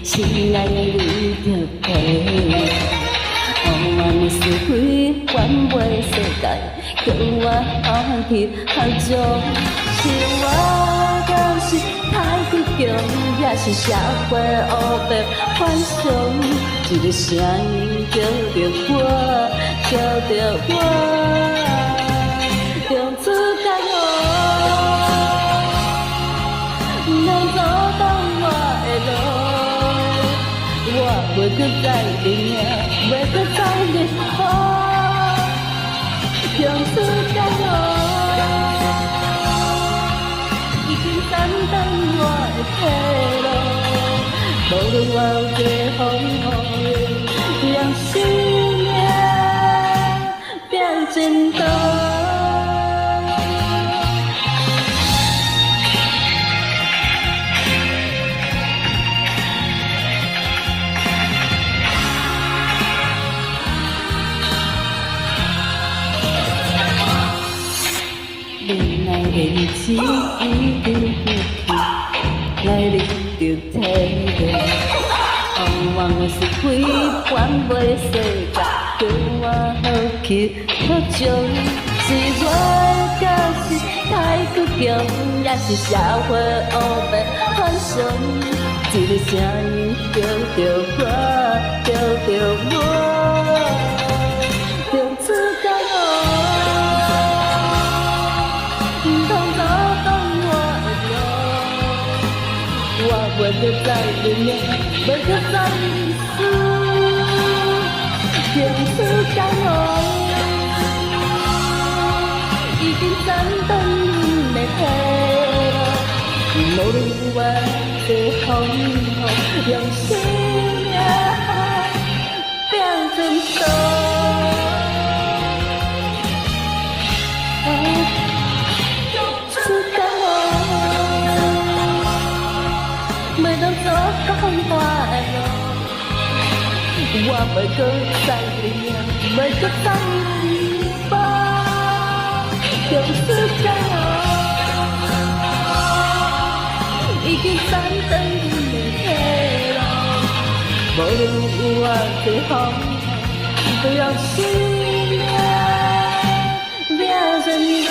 心内你着陪。我的是非翻袂世界，叫我后去合作。是我敢是太倔强，也是社会黑白反常。一个声音叫着我，叫着我，从此间我能走到我的路，我袂搁再认命，袂搁再认错，从此间已经斩断我的退路，无论我有多风雨。让信念变真的。恋爱日子已经过去，来日着体会。往的是非翻袂世界，叫我何去何从？是我假是太倔强，也是社会黑白反常。一个声音叫着我，叫着我，从此间唔通走到我的路，我袂搁再认命。袂搁再认输，从此间已经斩断阮的退路，无论有我多风雨，用生命变成刀。每当走讲我的路，我袂搁再认命，袂搁再认错，从此间已经斩断阮的退路，无论有我多风雨，都要信念变成路。